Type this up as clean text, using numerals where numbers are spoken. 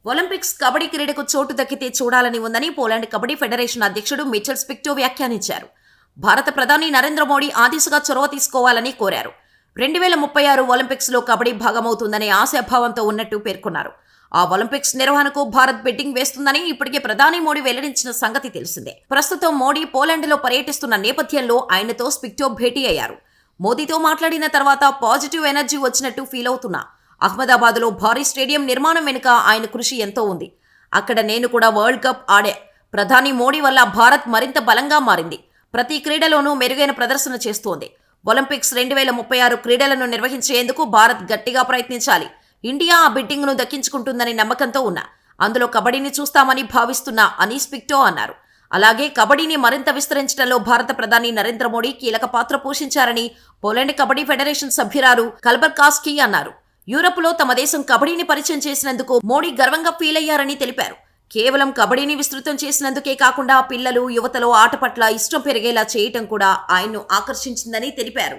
Olympics kabaddi క్రీడకు చోటు దక్కితే చూడాలని ఉందని పోలాండ్ కబడ్డీ ఫెడరేషన్ అధ్యక్షుడు మిచెల్ స్పిక్టో వ్యాఖ్యానించారు. భారత ప్రధాని నరేంద్ర మోడీ ఆ దిశగా చొరవ తీసుకోవాలని కోరారు. 2036 ఒలింపిక్స్లో కబడ్డీ భాగమవుతుందనే ఆశాభావంతో ఉన్నట్టు పేర్కొన్నారు. ఆ ఒలింపిక్స్ నిర్వహణకు భారత్ బెట్టింగ్ వేస్తుందని ఇప్పటికే ప్రధాని మోడీ వెల్లడించిన సంగతి తెలిసిందే. ప్రస్తుతం మోడీ పోలాండ్లో పర్యటిస్తున్న నేపథ్యంలో ఆయనతో స్పిక్టో భేటీ అయ్యారు. మోదీతో మాట్లాడిన తర్వాత పాజిటివ్ ఎనర్జీ వచ్చినట్టు ఫీల్ అవుతున్నా. అహ్మదాబాద్లో భారీ స్టేడియం నిర్మాణం వెనుక ఆయన కృషి ఎంతో ఉంది. అక్కడ నేను కూడా వరల్డ్ కప్ ఆడే. ప్రధాని మోడీ వల్ల భారత్ మరింత బలంగా మారింది. ప్రతి క్రీడలోనూ మెరుగైన ప్రదర్శన చేస్తోంది. ఒలింపిక్స్ 2036 క్రీడలను నిర్వహించేందుకు భారత్ గట్టిగా ప్రయత్నించాలి. ఇండియా ఆ బిడ్డింగ్ను దక్కించుకుంటుందని నమ్మకంతో ఉన్నా. అందులో కబడ్డీని చూస్తామని భావిస్తున్నా అని స్పిక్టో అన్నారు. అలాగే కబడ్డీని మరింత విస్తరించడంలో భారత ప్రధాని నరేంద్ర మోడీ కీలక పాత్ర పోషించారని పోలాండ్ కబడ్డీ ఫెడరేషన్ సభ్యురాలు కల్బర్కాస్కీ అన్నారు. యూరప్లో తమ దేశం కబడ్డీని పరిచయం చేసినందుకు మోడీ గర్వంగా ఫీల్ అయ్యారని తెలిపారు. కేవలం కబడ్డీని విస్తృతం చేసినందుకే కాకుండా పిల్లలు, యువతలో ఆట పట్ల ఇష్టం పెరిగేలా చేయటం కూడా ఆయన్ను ఆకర్షించిందని తెలిపారు.